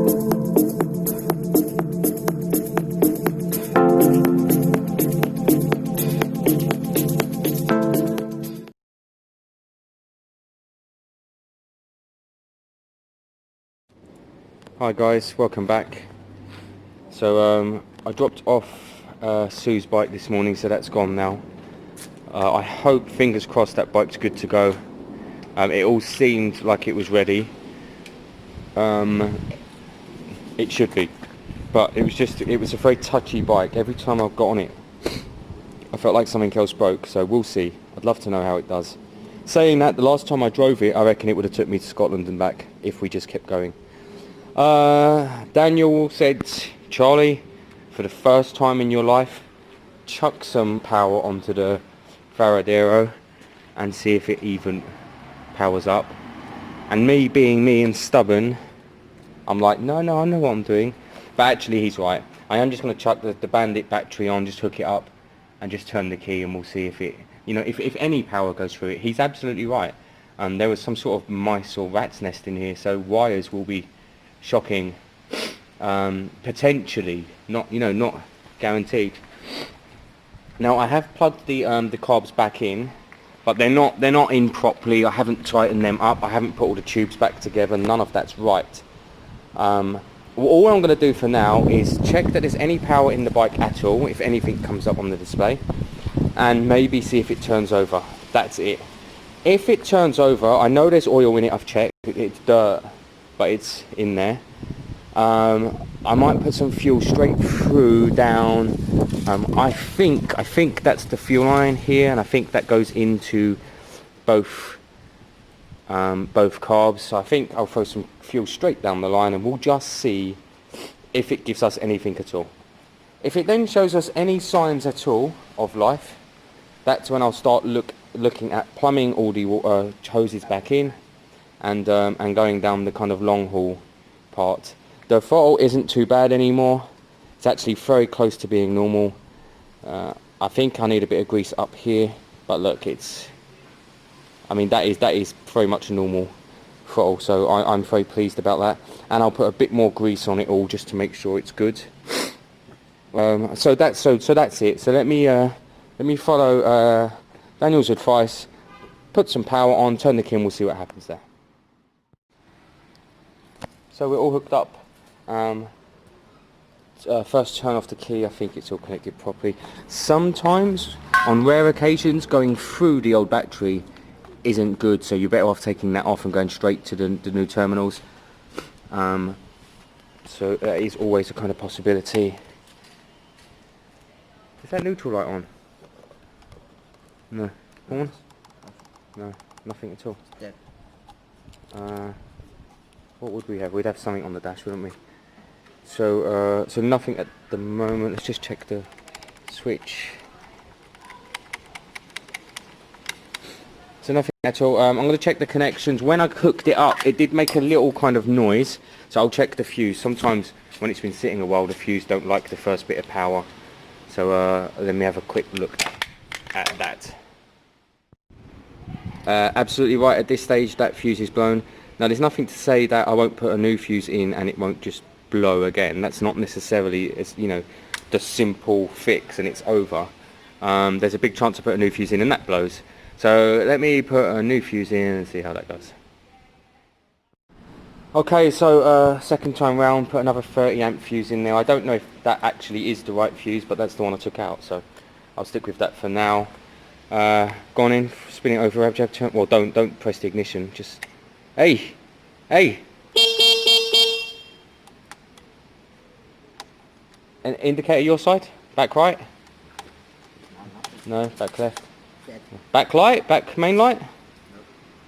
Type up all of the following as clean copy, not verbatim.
Hi guys, welcome back. So I dropped off Sue's bike this morning, so that's gone now. I hope, fingers crossed, that bike's good to go. It all seemed like it was ready. It should be, but it was a very touchy bike. Every time I got on it, I felt like something else broke, so we'll see. I'd love to know how it does. Saying that, the last time I drove it, I reckon it would have took me to Scotland and back if we just kept going. Daniel said, Charlie, for the first time in your life, chuck some power onto the varadero and see if it even powers up. And me being me and stubborn, I'm like, no, I know what I'm doing. But actually he's right. I am just going to chuck the Bandit battery on, just hook it up and just turn the key, and we'll see if it, if any power goes through it. He's absolutely right. There was some sort of mice or rat's nest in here, so wires will be shocking, potentially, not guaranteed. Now I have plugged the carbs back in, but they're not in properly. I haven't tightened them up. I haven't put all the tubes back together. None of that's right. All I'm going to do for now is check that there's any power in the bike at all, if anything comes up on the display, and maybe see if it turns over. That's it. If it turns over, I know there's oil in it. I've checked. It's dirt, but it's in there. I might put some fuel straight through down. I think that's the fuel line here, and I think that goes into both carbs. So I think I'll throw some fuel straight down the line, and we'll just see if it gives us anything at all. If it then shows us any signs at all of life, that's when I'll start looking at plumbing all the hoses back in, and going down the kind of long haul part. The throttle isn't too bad anymore. It's actually very close to being normal. I think I need a bit of grease up here, but look, that is very much a normal throttle, so I'm very pleased about that. And I'll put a bit more grease on it all just to make sure it's good. So that's it. So let me follow Daniel's advice, put some power on, turn the key, and we'll see what happens there. So we're all hooked up. First turn off the key, I think it's all connected properly. Sometimes, on rare occasions, going through the old battery isn't good, so you're better off taking that off and going straight to the new terminals. So that is always a kind of possibility. Is that neutral light on? No. On? No, nothing at all. Dead. What would we have? We'd have something on the dash, wouldn't we? So nothing at the moment. Let's just check the switch. So nothing at all. I'm going to check the connections. When I hooked it up, it did make a little kind of noise, so I'll check the fuse. Sometimes when it's been sitting a while, the fuse don't like the first bit of power. So let me have a quick look at that. Absolutely right, at this stage that fuse is blown. Now there's nothing to say that I won't put a new fuse in and it won't just blow again. That's not necessarily, the simple fix and it's over. There's a big chance to put a new fuse in and that blows. So let me put a new fuse in and see how that goes. Okay, so second time round, put another 30 amp fuse in there. I don't know if that actually is the right fuse, but that's the one I took out, so I'll stick with that for now. Gone in, spin it over, rev jab, turn. Well, don't press the ignition, just, hey! An indicator your side? Back right? No, back left. Dead. Back light? Back main light?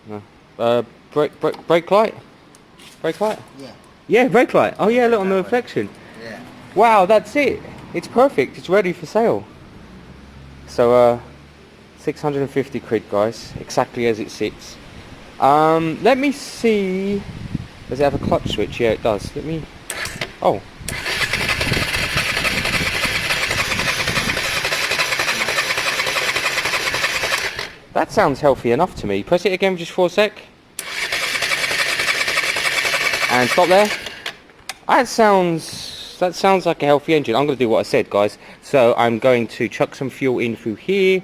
No. Brake light? Brake light? Yeah. Yeah, brake light. Oh yeah, look on the reflection. Yeah. Wow, that's it. It's perfect. It's ready for sale. So 650 quid, guys. Exactly as it sits. Let me see. Does it have a clutch switch? Yeah, it does. Let me. Oh. That sounds healthy enough to me. Press it again just for a sec. And stop there. That sounds like a healthy engine. I'm going to do what I said, guys. So I'm going to chuck some fuel in through here,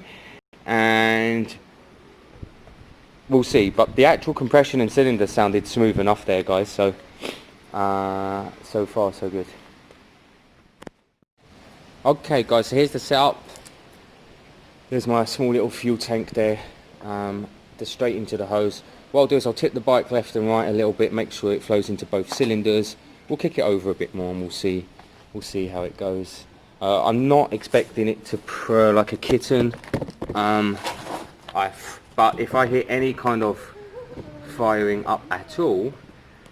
and we'll see. But the actual compression and cylinder sounded smooth enough there, guys. So, so far so good. Okay, guys. So here's the setup. There's my small little fuel tank there. Just straight into the hose. What I'll do is I'll tip the bike left and right a little bit, make sure it flows into both cylinders. We'll kick it over a bit more and we'll see how it goes. I'm not expecting it to purr like a kitten, but if I hear any kind of firing up at all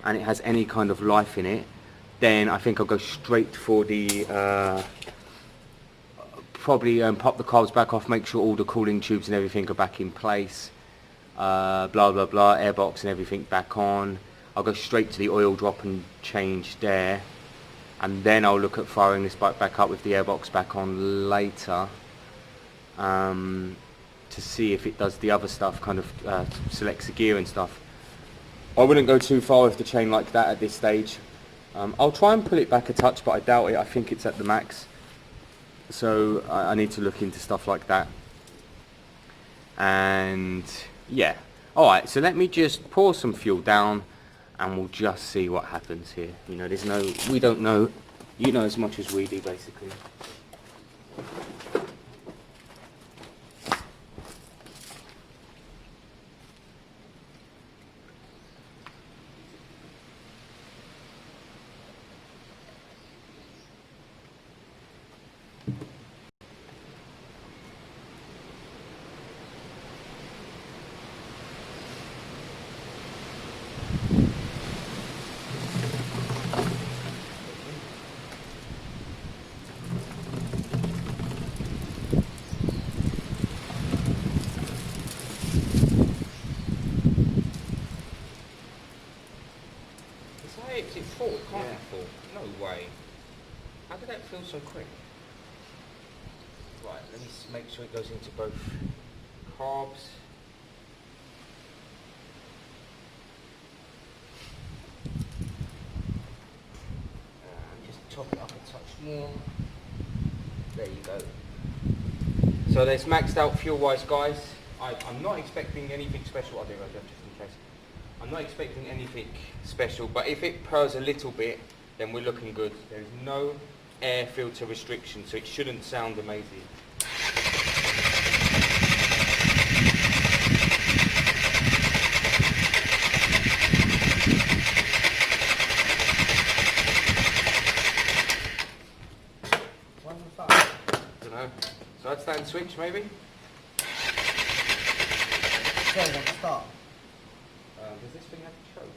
and it has any kind of life in it, then I think I'll go straight for the probably pop the carbs back off, make sure all the cooling tubes and everything are back in place, blah blah blah, airbox and everything back on. I'll go straight to the oil drop and change there, and then I'll look at firing this bike back up with the airbox back on later, to see if it does the other stuff, kind of selects the gear and stuff. I wouldn't go too far with the chain like that at this stage. I'll try and pull it back a touch, but I doubt it. I think it's at the max, so I need to look into stuff like that. And yeah, alright, so let me just pour some fuel down and we'll just see what happens here. You know, we don't know, you know as much as we do basically. Is it full? It can't be full. No way. How did that feel so quick? Right, let me make sure it goes into both carbs. Just top it up a touch more. There you go. So there's maxed out fuel wise, guys. I'm not expecting anything special. I'll do it just in case. I'm not expecting anything special, but if it purrs a little bit, then we're looking good. There's no air filter restriction, so it shouldn't sound amazing. I don't know. Side stand switch, maybe? Okay, let's start. Does this thing have a choke?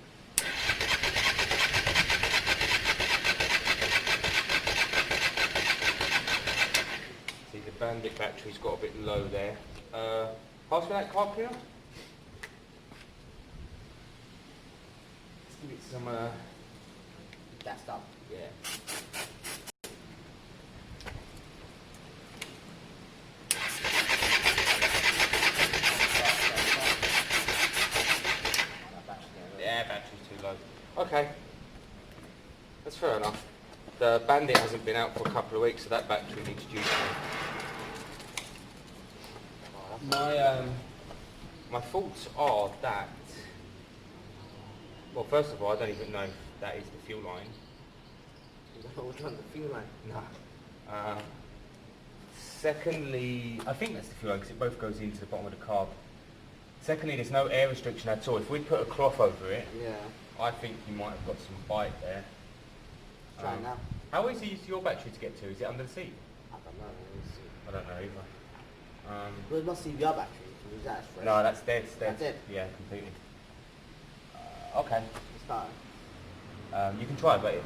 See, the Bandit battery's got a bit low there. Pass me that carb cleaner. Let's give it some, Gassed up. yeah. Okay, that's fair enough. The Bandit hasn't been out for a couple of weeks, so that battery needs juicing. My thoughts are that, well, first of all, I don't even know if that is the fuel line. Which one's the fuel line? No. Secondly, I think that's the fuel line because it both goes into the bottom of the carb. Secondly, there's no air restriction at all. If we put a cloth over it, Yeah. I think you might have got some bite there. Try it now. How easy is your battery to get to? Is it under the seat? I don't know. Let's see. I don't know either. Well, it must be your battery. Is that fresh? No, that's dead. That's it? Yeah, completely. Okay. Let's start. You can try, but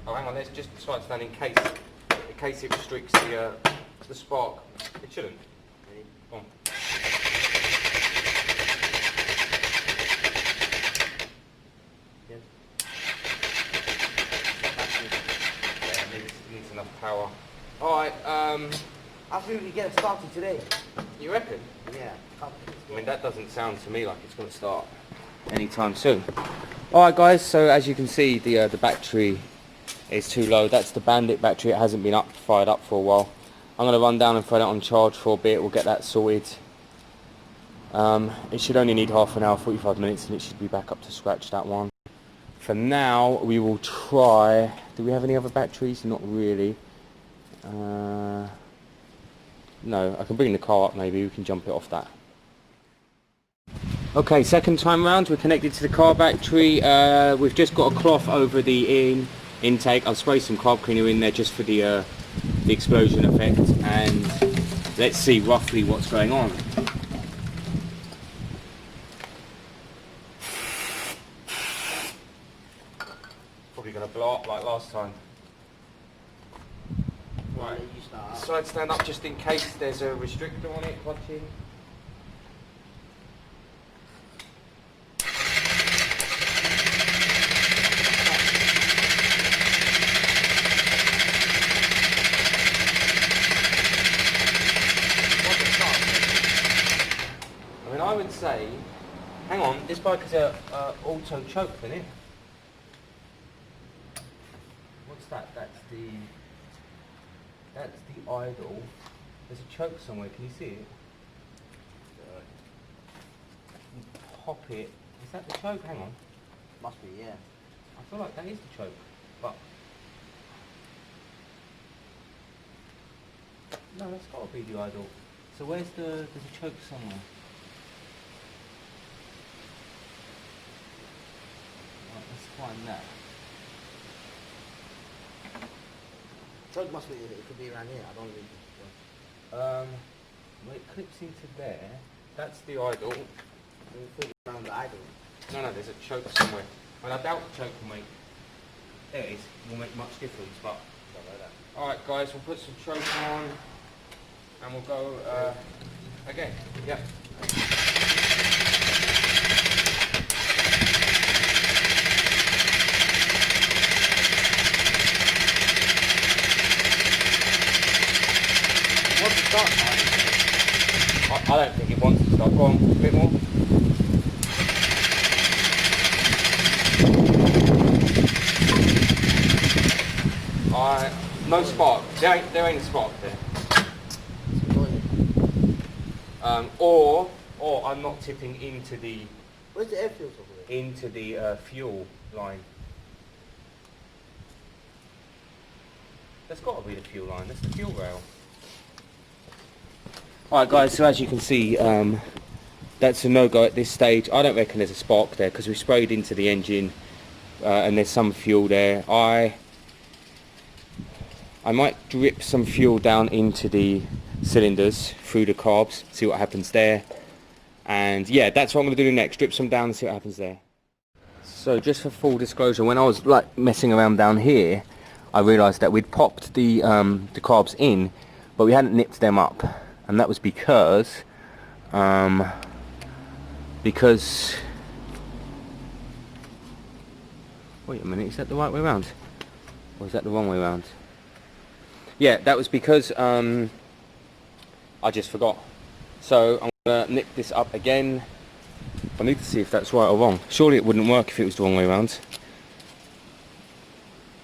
oh, hang on. Let's just try stand in case it restricts the spark. It shouldn't. Go on. Needs enough power. Alright, I think we can get it started today. you reckon? Yeah. I mean, that doesn't sound to me like it's going to start. anytime soon. Alright guys, so as you can see, the battery is too low. That's the Bandit battery. It hasn't been fired up for a while. I'm going to run down and throw that on charge for a bit. We'll get that sorted. It should only need half an hour, 45 minutes, and it should be back up to scratch, that one. For now, we will try... Do we have any other batteries? Not really. No, I can bring the car up maybe. We can jump it off that. Okay, second time round, we're connected to the car battery. We've just got a cloth over the intake. I'll spray some carb cleaner in there just for the explosion effect, and let's see roughly what's going on. Probably going to blow up like last time. Right, side stand up just in case there's a restrictor on it, watching. I mean, I would say, hang on, this bike is a auto choke, isn't it? What's that? That's the idle. There's a choke somewhere. Can you see it? You pop it. Is that the choke? Hang on. Must be, yeah. I feel like that is the choke, but no, that's got to be the idle. So where's there's a choke somewhere? Right, let's find that. Choke must be, it could be around here. I don't really. Well, it clips into there. That's the idle. Around the idle. No, there's a choke somewhere. Well, I doubt the choke will make. There it is. Will make much difference, but. All right, guys, we'll put some choke on, and we'll go again. Yeah. I don't think it wants to stop. Go on, a bit more. No spark. There ain't a spark there. Or I'm not tipping into the. Where's the air filter over there? Into the fuel line. That's got to be the fuel line. That's the fuel rail. Alright guys, so as you can see, that's a no-go at this stage. I don't reckon there's a spark there because we sprayed into the engine and there's some fuel there. I might drip some fuel down into the cylinders through the carbs, see what happens there. And yeah, that's what I'm going to do next, drip some down and see what happens there. So just for full disclosure, when I was like messing around down here, I realised that we'd popped the carbs in, but we hadn't nipped them up. And that was because wait a minute, is that the right way around? Or is that the wrong way around? Yeah, that was because I just forgot. So I'm going to nip this up again. I need to see if that's right or wrong. Surely it wouldn't work if it was the wrong way around.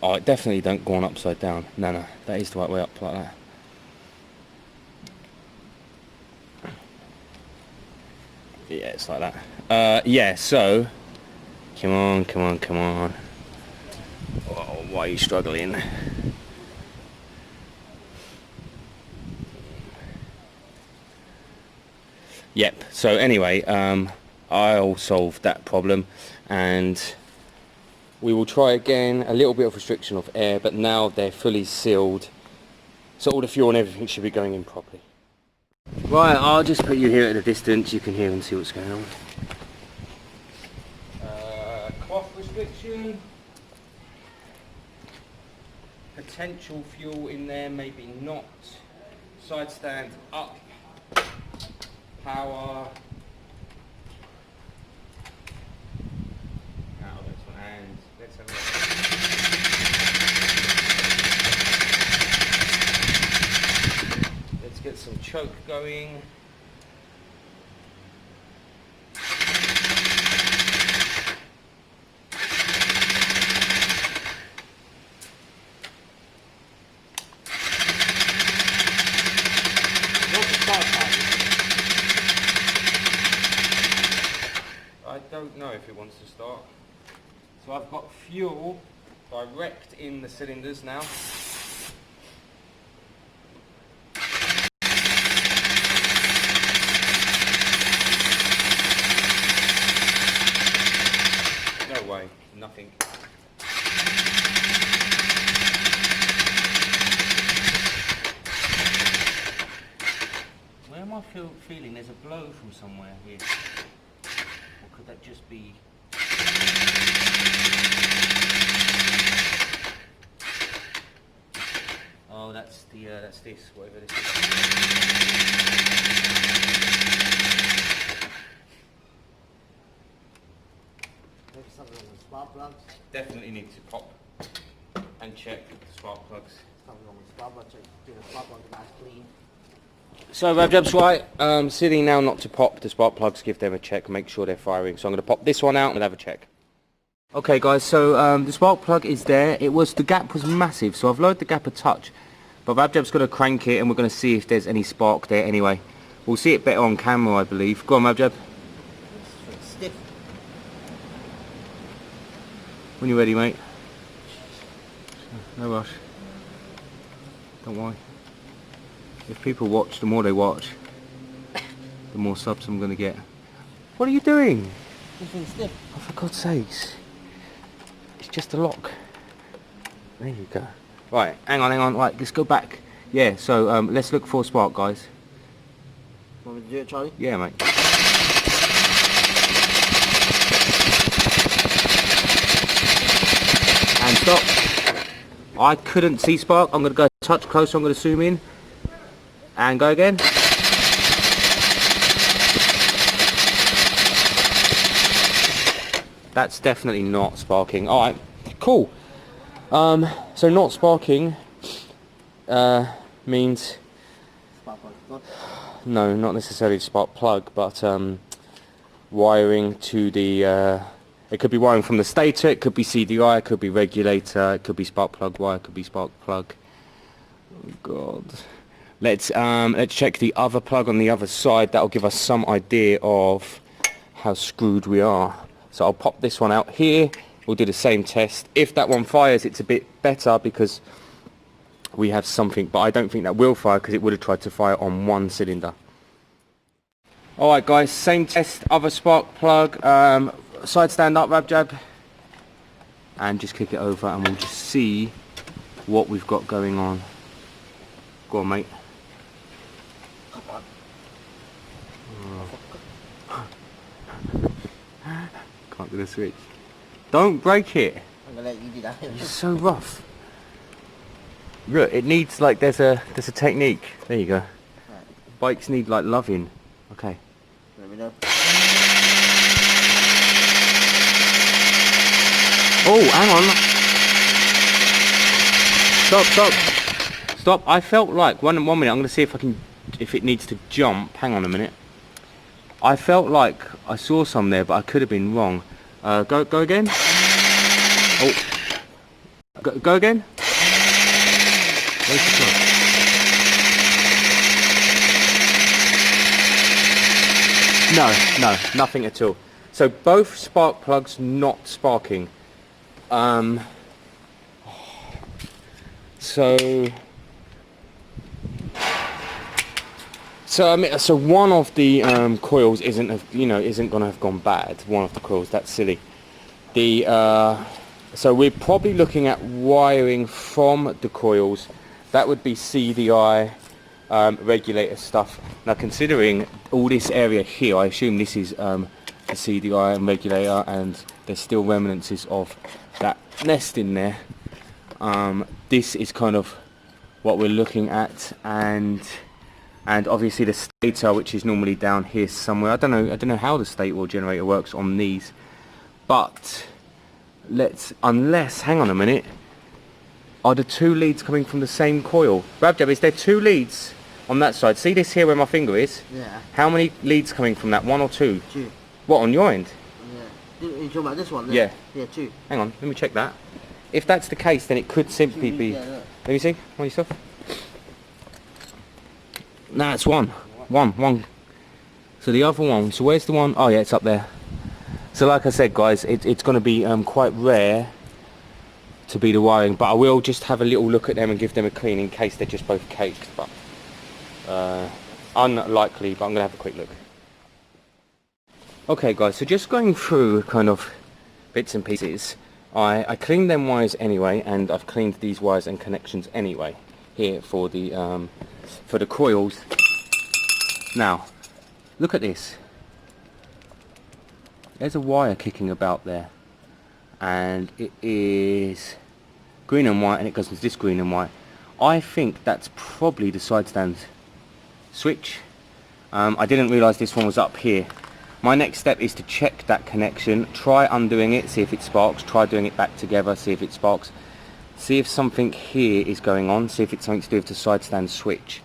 Oh, it definitely don't go on upside down. No, that is the right way up, like that. Yeah, it's like that. Yeah, so come on. Oh, why are you struggling? Yep, so anyway, I'll solve that problem and we will try again. A little bit of restriction of air, but now they're fully sealed, so all the fuel and everything should be going in properly. Right, I'll just put you here at a distance, you can hear and see what's going on. Cloth restriction. Potential fuel in there, maybe not. Side stand up. Power. Out of this one, and let's have a look. Let's get some choke going. So I've got fuel direct in the cylinders now. No way, nothing. Where am I feeling there's a blow from somewhere here? Or could that just be... Oh, that's this, whatever this is. Maybe something wrong with spark plugs. Definitely need to pop and check the spark plugs. Something wrong with spark plugs. Do the spark plugs nice clean. So Rabjab's right, silly now not to pop the spark plugs, give them a check, make sure they're firing. So I'm going to pop this one out and have a check. Okay guys, so the spark plug is there. The gap was massive, so I've lowered the gap a touch. But Rabjab's going to crank it and we're going to see if there's any spark there anyway. We'll see it better on camera, I believe. Go on Rabjab. It's stiff. When you're ready, mate. No rush. Don't worry. If people watch, the more they watch, the more subs I'm going to get. What are you doing? This thing's stiff. Oh, for God's sakes. It's just a lock. There you go. Right, hang on. Right, let's go back. Yeah, so let's look for a spark, guys. Want me to do it, Charlie? Yeah, mate. And stop. I couldn't see spark. I'm going to go a touch closer. I'm going to zoom in. And go again. That's definitely not sparking. Alright, cool. So not sparking means... Spark plug gone. No, not necessarily spark plug, but wiring to the... it could be wiring from the stator, it could be CDI, it could be regulator, it could be spark plug wire, it could be spark plug. Oh God. Let's check the other plug on the other side. That'll give us some idea of how screwed we are. So I'll pop this one out here. We'll do the same test. If that one fires, it's a bit better because we have something, but I don't think that will fire because it would have tried to fire on one cylinder. Alright guys, same test, other spark plug, side stand up, Rabjab, and just kick it over and we'll just see what we've got going on. Go on, mate. Can't do the switch. Don't break it. I'm gonna let you do that. It's so rough. Look, it needs like there's a technique. There you go. Right. Bikes need like loving. Okay. Let me know. Oh, hang on. Stop. I felt like one minute. I'm gonna see if it needs to jump. Hang on a minute. I felt like I saw some there, but I could have been wrong. Go again. Oh, go again. Where's the plug? No, nothing at all. So both spark plugs not sparking. So one of the coils isn't gonna have gone bad. One of the coils, that's silly. So we're probably looking at wiring from the coils. That would be CDI, regulator stuff. Now considering all this area here, I assume this is the CDI and regulator, and there's still remnants of that nest in there. This is kind of what we're looking at, and obviously the stator, which is normally down here somewhere. I don't know how the stator generator works on these, but unless, hang on a minute, are the two leads coming from the same coil? Rabjab, is there two leads on that side? See this here where my finger is? Yeah. How many leads coming from that? One or two? Two. What, on your end? Yeah. You talking about this one? Then? Yeah. Yeah, two. Hang on, let me check that. If that's the case, then it could simply be... Yeah, look. Let me see, on yourself. Nah, it's one. One. So the other one, so where's the one? Oh yeah, it's up there. So like I said guys, it's going to be quite rare to be the wiring, but I will just have a little look at them and give them a clean in case they're just both caked, but unlikely, but I'm going to have a quick look. Okay guys, so just going through kind of bits and pieces, I cleaned them wires anyway, and I've cleaned these wires and connections anyway here for the coils. Now look at this, there's a wire kicking about there, and it is green and white, and it goes with this green and white. I think that's probably the side stand switch. I didn't realise this one was up here. My next step is to check that connection, try undoing it, see if it sparks, try doing it back together, see if it sparks, see if something here is going on, see if it's something to do with the side stand switch.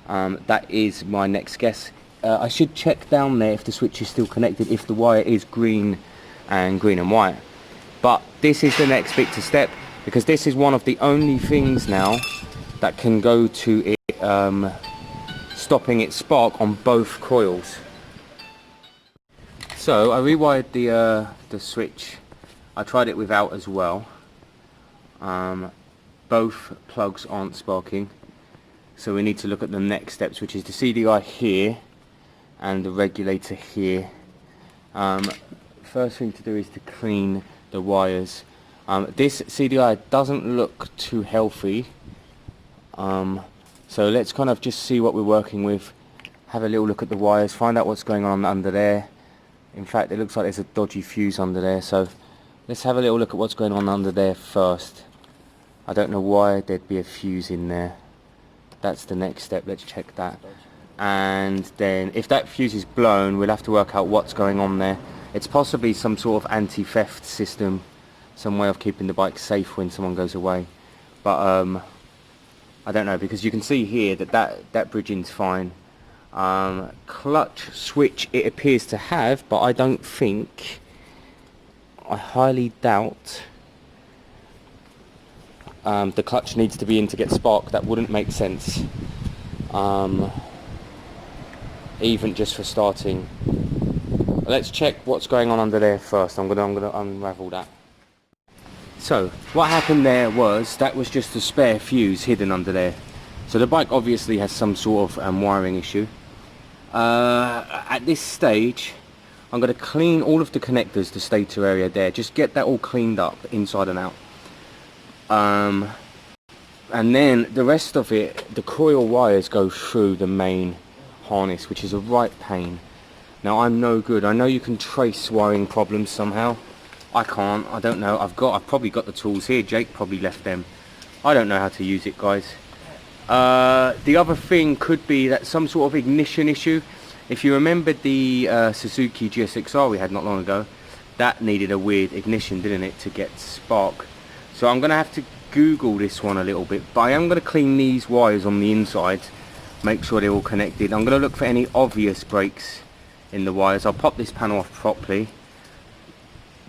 That is my next guess. I should check down there if the switch is still connected, if the wire is green and white. But this is the next bit to step, because this is one of the only things now that can go to it stopping it spark on both coils. So I rewired the switch. I tried it without as well. Both plugs aren't sparking, so we need to look at the next steps, which is the CDI here and the regulator here. First thing to do is to clean the wires. This CDI doesn't look too healthy, so let's kind of just see what we're working with, have a little look at the wires, find out what's going on under there. In fact, it looks like there's a dodgy fuse under there, so let's have a little look at what's going on under there first. I don't know why there'd be a fuse in there. That's the next step, let's check that. And then if that fuse is blown, we'll have to work out what's going on there. It's possibly some sort of anti-theft system, some way of keeping the bike safe when someone goes away. But I don't know, because you can see here that bridging's fine. Clutch switch it appears to have, but I don't think, I highly doubt the clutch needs to be in to get spark. That wouldn't make sense, even just for starting. Let's check what's going on under there first. I'm gonna unravel that. So what happened there was, that was just a spare fuse hidden under there. So the bike obviously has some sort of wiring issue. At this stage I'm going to clean all of the connectors, the stator area there, just get that all cleaned up inside and out, and then the rest of it, the coil wires go through the main harness, which is a right pain. Now I'm no good, I know you can trace wiring problems somehow, I can't, I don't know. I've probably got the tools here, Jake probably left them, I don't know how to use it guys. The other thing could be that some sort of ignition issue. If you remember the Suzuki GSXR we had not long ago, that needed a weird ignition, didn't it, to get spark. So I'm going to have to Google this one a little bit, but I am going to clean these wires on the inside, make sure they're all connected. I'm going to look for any obvious breaks in the wires. I'll pop this panel off properly,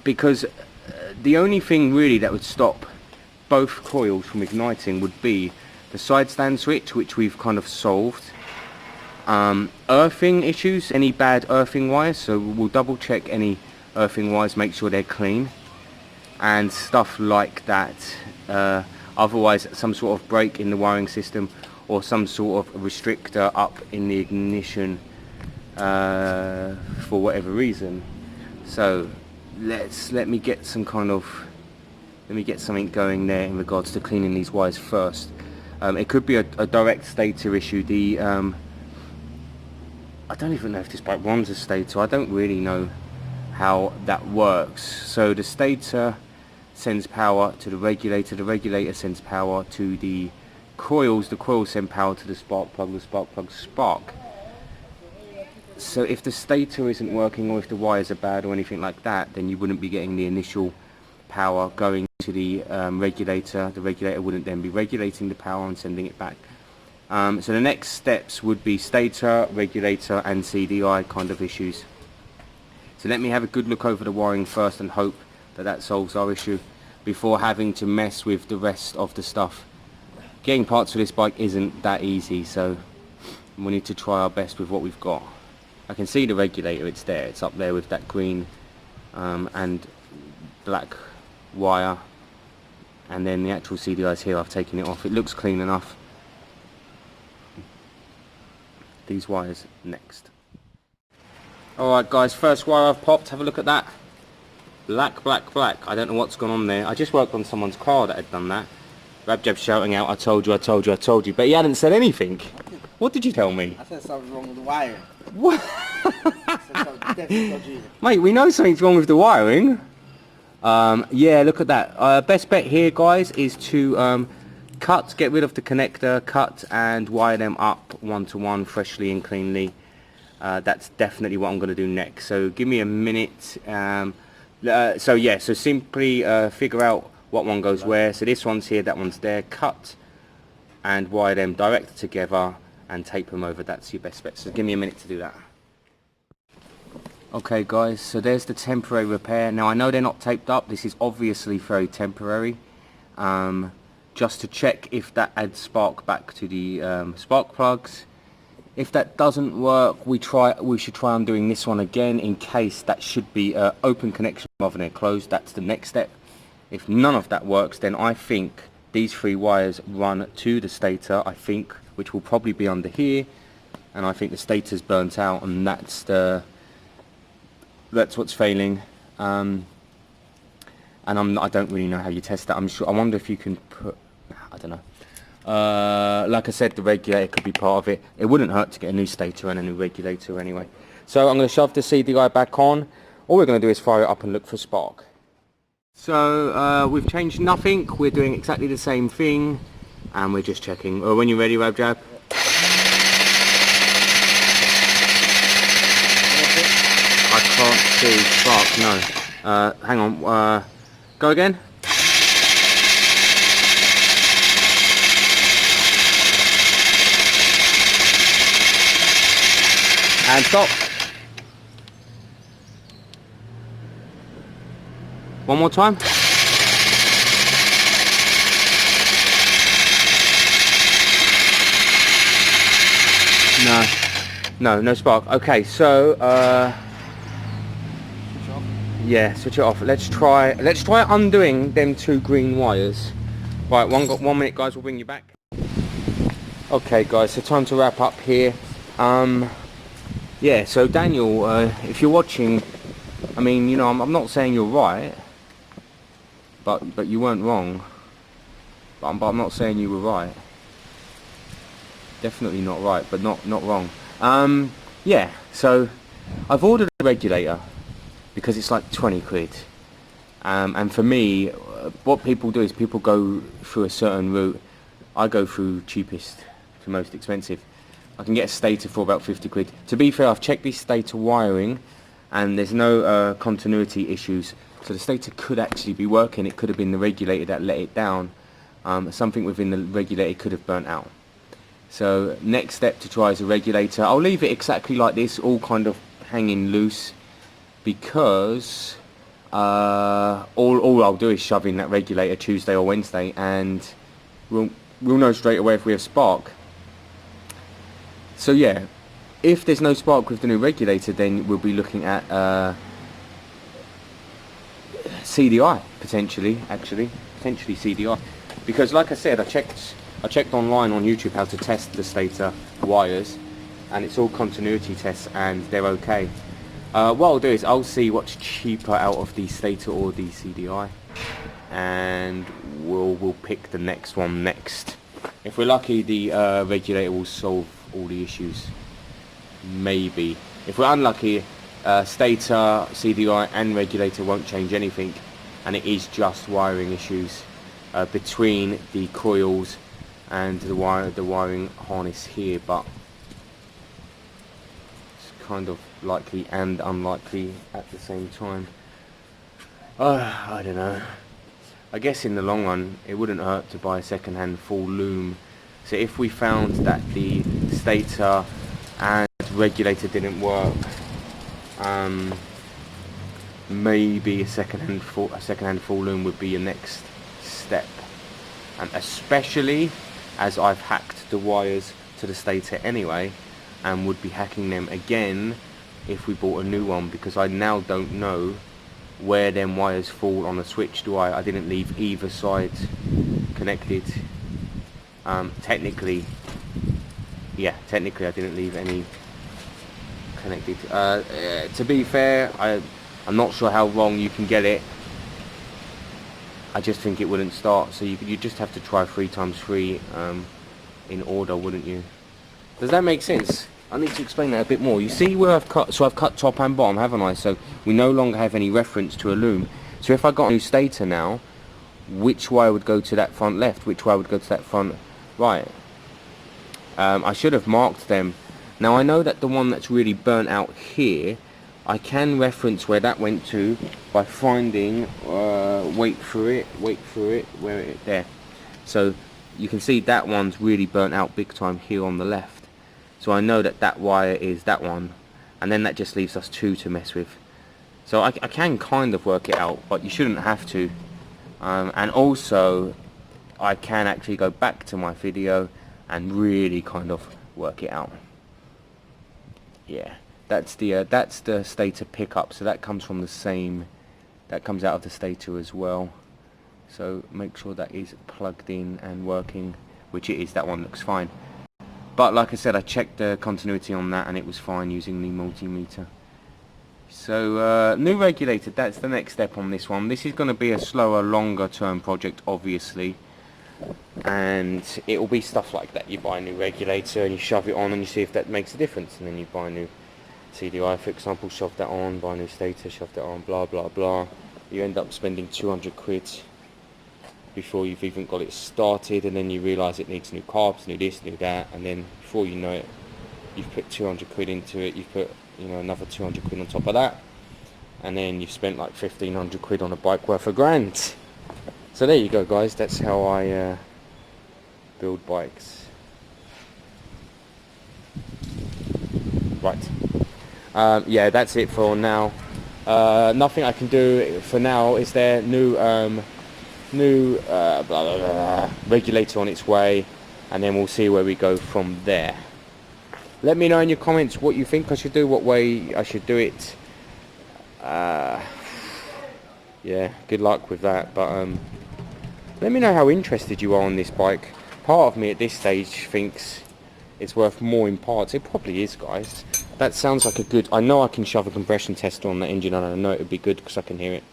because the only thing really that would stop both coils from igniting would be the side stand switch, which we've kind of solved. Earthing issues, any bad earthing wires, so we'll double check any earthing wires, make sure they're clean and stuff like that. Otherwise some sort of break in the wiring system, or some sort of restrictor up in the ignition for whatever reason. So let me get something going there in regards to cleaning these wires first. It could be a direct stator issue. I don't even know if this bike runs a stator. I don't really know how that works. So the stator sends power to the regulator sends power to the coils send power to the spark plug spark. So if the stator isn't working, or if the wires are bad or anything like that, then you wouldn't be getting the initial power going to the regulator. The regulator wouldn't then be regulating the power and sending it back. So the next steps would be stator, regulator and CDI kind of issues. So let me have a good look over the wiring first and hope that solves our issue before having to mess with the rest of the stuff. Getting parts for this bike isn't that easy, so we need to try our best with what we've got. I can see the regulator, it's there, it's up there with that green and black wire, and then the actual CDIs here I've taken it off. It looks clean enough. These wires next. Alright guys, first wire I've popped, have a look at that. Black, black, black. I don't know what's gone on there. I just worked on someone's car that had done that. Rabjab shouting out, I told you, I told you, I told you. But he hadn't said anything. What did you tell me? I said something's wrong with the wire. What? I said something definitely dodgy. Mate, we know something's wrong with the wiring. Yeah, look at that. Best bet here, guys, is to cut, get rid of the connector, cut and wire them up one to one, freshly and cleanly. That's definitely what I'm going to do next. So give me a minute. So yeah, so simply figure out what one goes where. So this one's here, that one's there. Cut and wire them direct together and tape them over. That's your best bet. So give me a minute to do that. Okay guys, so there's the temporary repair. Now I know they're not taped up. This is obviously very temporary. Just to check if that adds spark back to the spark plugs. If that doesn't work, we should try undoing this one again, in case that should be open connection rather than closed. That's the next step. If none of that works, then I think these 3 wires run to the stator, I think, which will probably be under here, and I think the stator's burnt out, and that's what's failing. And I don't really know how you test that. I wonder if you can put, I don't know. Like I said, the regulator could be part of it. It wouldn't hurt to get a new stator and a new regulator anyway. So I'm going to shove the CDI back on. All we're going to do is fire it up and look for spark. So we've changed nothing. We're doing exactly the same thing, and we're just checking. When you're ready, Rabjab. I can't see spark. No. Hang on. Go again. And stop. One more time. No spark. Okay, so yeah, switch it off. Let's try undoing them 2 green wires. Right, 1 minute guys, we'll bring you back. Okay guys, so time to wrap up here. Yeah, so Daniel, if you're watching, I mean, you know, I'm not saying you're right, but you weren't wrong. But I'm not saying you were right. Definitely not right, but not wrong. Yeah, so I've ordered a regulator because it's like 20 quid. And for me, what people do is people go through a certain route. I go through cheapest to most expensive. I can get a stator for about 50 quid. To be fair, I've checked this stator wiring and there's no continuity issues. So the stator could actually be working. It could have been the regulator that let it down. Something within the regulator could have burnt out. So next step to try is a regulator. I'll leave it exactly like this, all kind of hanging loose, because all I'll do is shove in that regulator Tuesday or Wednesday, and we'll know straight away if we have spark. So yeah, if there's no spark with the new regulator, then we'll be looking at CDI potentially CDI, because like I said, I checked online on YouTube how to test the stator wires, and it's all continuity tests and they're okay. What I'll do is I'll see what's cheaper out of the stator or the CDI, and we'll pick the next one next. If we're lucky, the regulator will solve all the issues. Maybe. If we're unlucky, stator, CDI and regulator won't change anything, and it is just wiring issues between the coils and the wiring harness here, but it's kind of likely and unlikely at the same time. I don't know. I guess in the long run it wouldn't hurt to buy a second-hand full loom. So if we found that the stator and regulator didn't work, maybe a second-hand full loom would be your next step. And especially as I've hacked the wires to the stator anyway, and would be hacking them again if we bought a new one, because I now don't know where them wires fall on the switch, do I? I didn't leave either side connected. Technically, yeah, technically I didn't leave any connected. To be fair, I'm not sure how wrong you can get it. I just think it wouldn't start, so you just have to try 3 times 3 in order, wouldn't you? Does that make sense? I need to explain that a bit more. You see where I've cut, so I've cut top and bottom, haven't I? So we no longer have any reference to a loom. So if I got a new stator now, which wire would go to that front left? Which wire would go to that front right? I should have marked them. Now I know that the one that's really burnt out here, I can reference where that went to by finding, wait for it, where it, there. So you can see that one's really burnt out big time here on the left. So I know that that wire is that one, and then that just leaves us 2 to mess with. So I can kind of work it out, but you shouldn't have to. And also, I can actually go back to my video and really kind of work it out. Yeah, that's the stator pickup. So that comes from the same, that comes out of the stator as well. So make sure that is plugged in and working, which it is. That one looks fine. But like I said, I checked the continuity on that and it was fine using the multimeter. So new regulator, that's the next step on this one. This is going to be a slower, longer term project obviously, and it will be stuff like that. You buy a new regulator and you shove it on and you see if that makes a difference, and then you buy a new CDI, for example, shove that on, buy a new stator, shove that on, blah blah blah. You end up spending 200 quid before you've even got it started, and then you realise it needs new carbs, new this, new that, and then before you know it, you've put 200 quid into it, you've put, you know, another 200 quid on top of that, and then you've spent like 1500 quid on a bike worth a grand. So there you go guys, that's how I build bikes. Right, yeah, that's it for now. Nothing I can do for now. Is there new blah, blah, blah, regulator on its way, and then we'll see where we go from there. Let me know in your comments what you think I should do, what way I should do it. Yeah, good luck with that, but let me know how interested you are on this bike. Part of me at this stage thinks it's worth more in parts. It probably is, guys. That sounds like a good, I know I can shove a compression tester on the engine, and I know it would be good because I can hear it.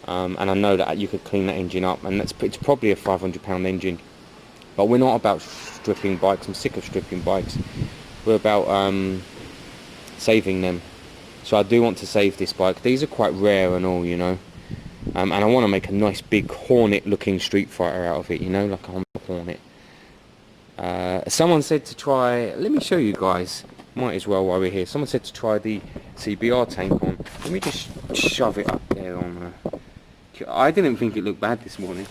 And I know that you could clean that engine up, and it's probably a £500 engine. But we're not about stripping bikes. I'm sick of stripping bikes. We're about saving them. So I do want to save this bike. These are quite rare and all, you know. And I want to make a nice big Hornet looking Street Fighter out of it, you know, like a Honda Hornet. Someone said to try, let me show you guys, might as well while we're here. Someone said to try the CBR tank on. Let me just shove it up there on I didn't think it looked bad this morning.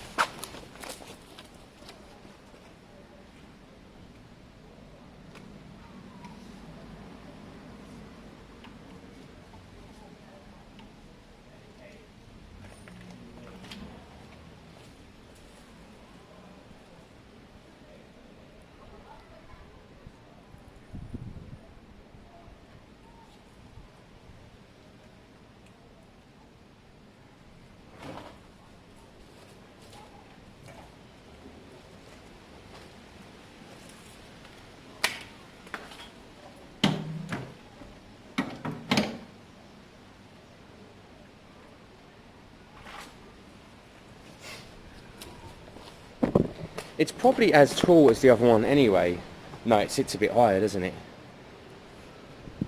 It's probably as tall as the other one anyway. No, it sits a bit higher, doesn't it?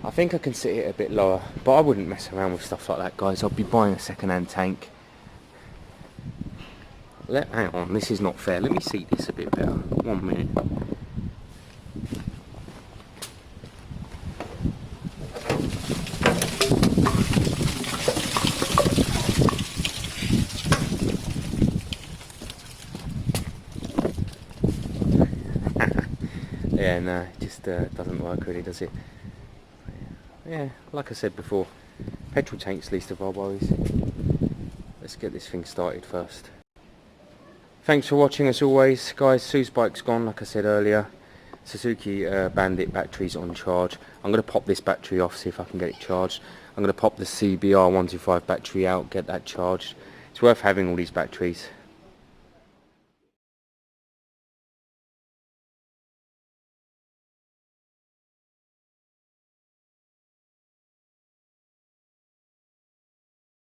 I think I can sit it a bit lower, but I wouldn't mess around with stuff like that, guys. I'll be buying a second-hand tank. Hang on, this is not fair. Let me seat this a bit better. 1 minute. Yeah, no, it just doesn't work really, does it? Yeah, like I said before, petrol tank's least of our worries. Let's get this thing started first. Thanks for watching as always, guys. Sue's bike's gone, like I said earlier. Suzuki Bandit battery's on charge. I'm going to pop this battery off, see if I can get it charged. I'm going to pop the CBR 125 battery out, get that charged. It's worth having all these batteries.